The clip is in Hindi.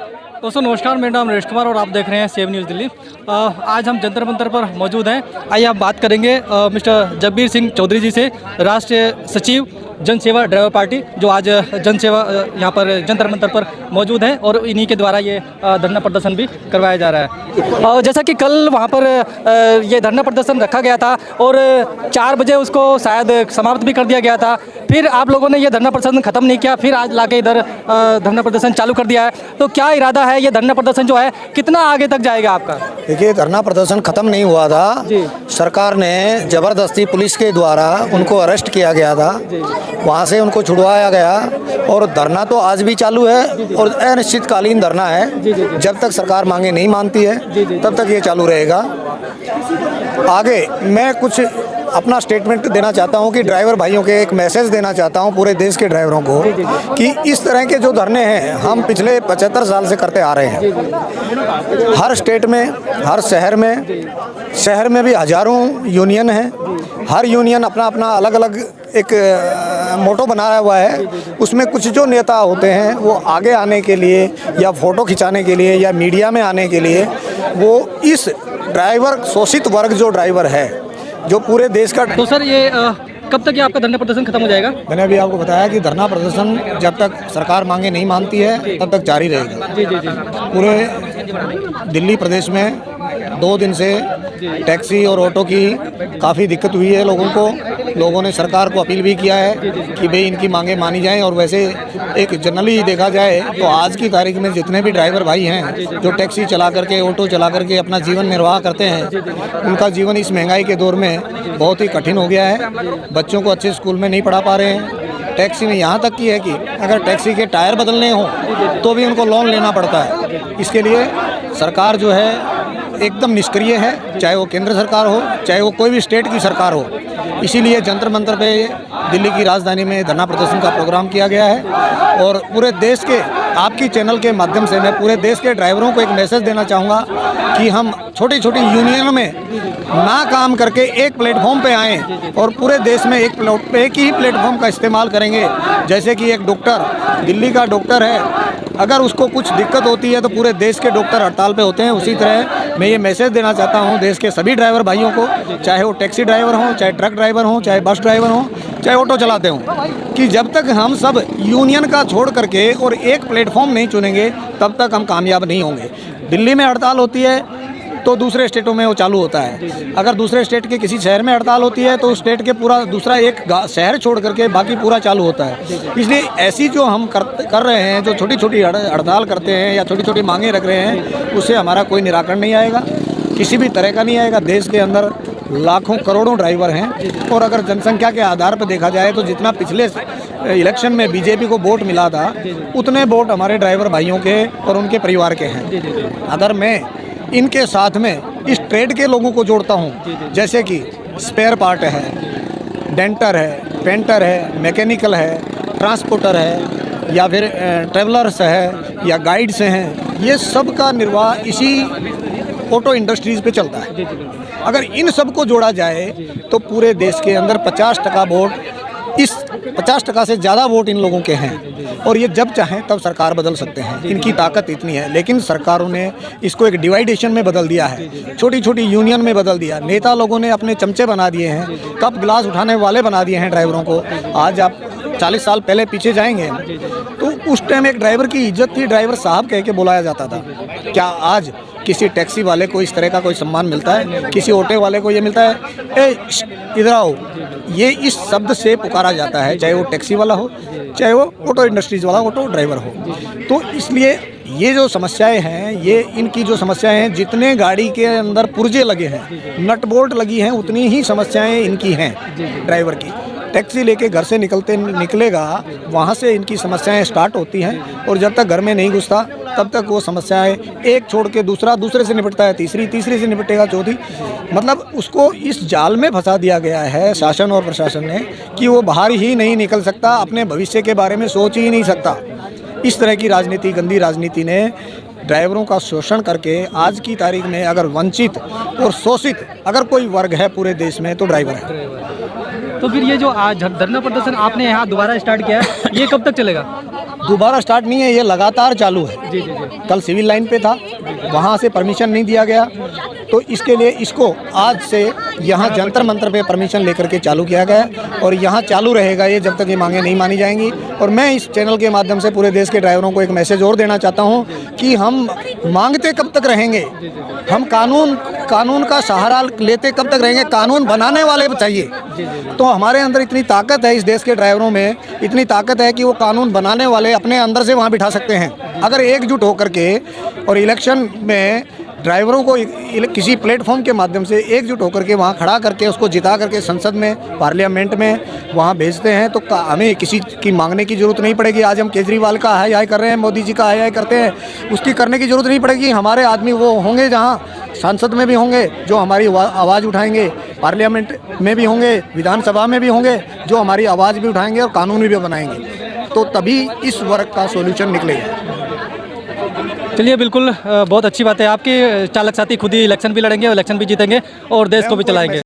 दोस्तों नमस्कार, मेरा नाम नरेश कुमार और आप देख रहे हैं सेव न्यूज़ दिल्ली। आज हम जंतर मंतर पर मौजूद हैं। आइए आप बात करेंगे मिस्टर जगबीर सिंह चौधरी जी से, राष्ट्रीय सचिव जन सेवा ड्राइवर पार्टी, जो आज जन सेवा यहाँ पर जंतर मंतर पर मौजूद हैं और इन्हीं के द्वारा ये धरना प्रदर्शन भी करवाया जा रहा है। जैसा कि कल वहाँ पर ये धरना प्रदर्शन रखा गया था और 4 बजे उसको शायद समाप्त भी कर दिया गया था, फिर आप लोगों ने ये धरना प्रदर्शन ख़त्म नहीं किया, फिर आज लाके इधर धरना प्रदर्शन चालू कर दिया है। तो क्या इरादा है, ये धरना प्रदर्शन जो है कितना आगे तक जाएगा आपका? देखिए, धरना प्रदर्शन खत्म नहीं हुआ था। सरकार ने जबरदस्ती पुलिस के द्वारा उनको अरेस्ट किया गया था, वहाँ से उनको छुड़वाया गया और धरना तो आज भी चालू है और अनिश्चितकालीन धरना है। जब तक सरकार मांगे नहीं मानती है तब तक ये चालू रहेगा। आगे मैं कुछ अपना स्टेटमेंट देना चाहता हूं कि ड्राइवर भाइयों के एक मैसेज देना चाहता हूं पूरे देश के ड्राइवरों को कि इस तरह के जो धरने हैं हम पिछले 75 साल से करते आ रहे हैं। हर स्टेट में, हर शहर में भी हजारों यूनियन हैं। हर यूनियन अपना अपना अलग अलग एक मोटो बनाया हुआ है। उसमें कुछ जो नेता होते हैं वो आगे आने के लिए या फ़ोटो खिंचाने के लिए या मीडिया में आने के लिए वो इस ड्राइवर, शोषित वर्ग जो ड्राइवर है, जो पूरे देश का। तो सर ये कब तक ये आपका धरना प्रदर्शन खत्म हो जाएगा? मैंने अभी आपको बताया कि धरना प्रदर्शन जब तक सरकार मांगे नहीं मानती है तब तक जारी रहेगा। जी। पूरे दिल्ली प्रदेश में 2 दिन से टैक्सी और ऑटो की काफ़ी दिक्कत हुई है लोगों को। लोगों ने सरकार को अपील भी किया है कि भाई इनकी मांगे मानी जाएं। और वैसे एक जनरली देखा जाए तो आज की तारीख में जितने भी ड्राइवर भाई हैं जो टैक्सी चला करके, ऑटो चला करके अपना जीवन निर्वाह करते हैं, उनका जीवन इस महंगाई के दौर में बहुत ही कठिन हो गया है। बच्चों को अच्छे स्कूल में नहीं पढ़ा पा रहे हैं। टैक्सी में यहाँ तक की है कि अगर टैक्सी के टायर बदलने हों तो भी उनको लोन लेना पड़ता है। इसके लिए सरकार जो है एकदम निष्क्रिय है, चाहे वो केंद्र सरकार हो, चाहे वो कोई भी स्टेट की सरकार हो। इसीलिए जंतर मंतर पे दिल्ली की राजधानी में धरना प्रदर्शन का प्रोग्राम किया गया है। और पूरे देश के, आपकी चैनल के माध्यम से मैं पूरे देश के ड्राइवरों को एक मैसेज देना चाहूँगा कि हम छोटी छोटी यूनियन में ना काम करके एक प्लेटफॉर्म पे आएँ और पूरे देश में एक ही प्लेटफॉर्म का इस्तेमाल करेंगे। जैसे कि एक डॉक्टर, दिल्ली का डॉक्टर है, अगर उसको कुछ दिक्कत होती है तो पूरे देश के डॉक्टर हड़ताल पे होते हैं। उसी तरह मैं ये मैसेज देना चाहता हूँ देश के सभी ड्राइवर भाइयों को, चाहे वो टैक्सी ड्राइवर हों, चाहे ट्रक ड्राइवर हों, चाहे बस ड्राइवर हों, चाहे ऑटो चलाते हों, कि जब तक हम सब यूनियन का छोड़ करके और एक प्लेटफॉर्म नहीं चुनेंगे तब तक हम कामयाब नहीं होंगे। दिल्ली में हड़ताल होती है तो दूसरे स्टेटों में वो चालू होता है। अगर दूसरे स्टेट के किसी शहर में हड़ताल होती है तो उस स्टेट के पूरा दूसरा एक शहर छोड़ करके बाकी पूरा चालू होता है। इसलिए ऐसी जो हम कर रहे हैं, जो छोटी छोटी हड़ताल करते हैं या छोटी छोटी मांगे रख रहे हैं, उससे हमारा कोई निराकरण नहीं आएगा, किसी भी तरह का नहीं आएगा। देश के अंदर लाखों करोड़ों ड्राइवर हैं और अगर जनसंख्या के आधार पर देखा जाए तो जितना पिछले इलेक्शन में बीजेपी को वोट मिला था उतने वोट हमारे ड्राइवर भाइयों के और उनके परिवार के हैं। अगर मैं इनके साथ में इस ट्रेड के लोगों को जोड़ता हूँ, जैसे कि स्पेयर पार्ट है, डेंटर है, पेंटर है, मैकेनिकल है, ट्रांसपोर्टर है, या फिर ट्रेवलर्स है या गाइड्स हैं, ये सब का निर्वाह इसी ऑटो इंडस्ट्रीज़ पे चलता है। अगर इन सब को जोड़ा जाए तो पूरे देश के अंदर 50% वोट, इस 50% से ज़्यादा वोट इन लोगों के हैं और ये जब चाहें तब सरकार बदल सकते हैं। इनकी ताकत इतनी है। लेकिन सरकारों ने इसको एक डिवाइडेशन में बदल दिया है, छोटी छोटी यूनियन में बदल दिया। नेता लोगों ने अपने चमचे बना दिए हैं, कप गिलास उठाने वाले बना दिए हैं ड्राइवरों को। आज आप 40 साल पहले पीछे जाएंगे तो उस टाइम एक ड्राइवर की इज्जत थी, ड्राइवर साहब कह के बुलाया जाता था। क्या आज किसी टैक्सी वाले को इस तरह का कोई सम्मान मिलता है? किसी ऑटो वाले को ये मिलता है, ए इधर आओ, ये इस शब्द से पुकारा जाता है, चाहे वो टैक्सी वाला हो, चाहे वो ऑटो इंडस्ट्रीज वाला ऑटो ड्राइवर हो। तो इसलिए ये जो समस्याएं हैं, ये इनकी जो समस्याएं हैं, जितने गाड़ी के अंदर पुर्जे लगे हैं, नट बोल्ट लगी हैं, उतनी ही समस्याएं इनकी हैं ड्राइवर की। टैक्सी लेके घर से निकलेगा, वहाँ से इनकी समस्याएं स्टार्ट होती हैं और जब तक घर में नहीं घुसता तब तक वो समस्याएं एक छोड़ के दूसरे से निपटता है, तीसरे से निपटेगा, चौथी। मतलब उसको इस जाल में फंसा दिया गया है शासन और प्रशासन ने कि वो बाहर ही नहीं निकल सकता, अपने भविष्य के बारे में सोच ही नहीं सकता। इस तरह की राजनीति, गंदी राजनीति ने ड्राइवरों का शोषण करके आज की तारीख में अगर वंचित और शोषित अगर कोई वर्ग है पूरे देश में तो ड्राइवर है। तो फिर ये जो आज धरना प्रदर्शन आपने यहाँ दोबारा स्टार्ट किया है, ये कब तक चलेगा? दोबारा स्टार्ट नहीं है, ये लगातार चालू है। जी जी जी। कल सिविल लाइन पे था, वहाँ से परमिशन नहीं दिया गया, तो इसके लिए इसको आज से यहाँ जंतर मंतर पे परमिशन लेकर के चालू किया गया है और यहाँ चालू रहेगा ये जब तक ये मांगे नहीं मानी जाएंगी। और मैं इस चैनल के माध्यम से पूरे देश के ड्राइवरों को एक मैसेज और देना चाहता हूँ कि हम मांगते कब तक रहेंगे, हम कानून का सहारा लेते कब तक रहेंगे, कानून बनाने वाले चाहिए। तो हमारे अंदर इतनी ताकत है, इस देश के ड्राइवरों में इतनी ताकत है कि वो कानून बनाने वाले अपने अंदर से वहाँ बिठा सकते हैं अगर एकजुट होकर के। और इलेक्शन में ड्राइवरों को किसी प्लेटफॉर्म के माध्यम से एकजुट होकर के वहाँ खड़ा करके उसको जिता करके संसद में, पार्लियामेंट में वहाँ भेजते हैं तो हमें किसी की मांगने की ज़रूरत नहीं पड़ेगी। आज हम केजरीवाल का हाय हाय कर रहे हैं, मोदी जी का हाय हाय करते हैं, उसकी करने की ज़रूरत नहीं पड़ेगी। हमारे आदमी वो होंगे जहाँ संसद में भी होंगे जो हमारी आवाज़ उठाएंगे, पार्लियामेंट में भी होंगे, विधानसभा में भी होंगे जो हमारी आवाज़ भी उठाएंगे और कानून भी बनाएंगे, तो तभी इस वर्ग का सोल्यूशन निकलेगा। चलिए, बिल्कुल बहुत अच्छी बात है। आपके चालक साथी खुद ही इलेक्शन भी लड़ेंगे और इलेक्शन भी जीतेंगे और देश को भी चलाएंगे।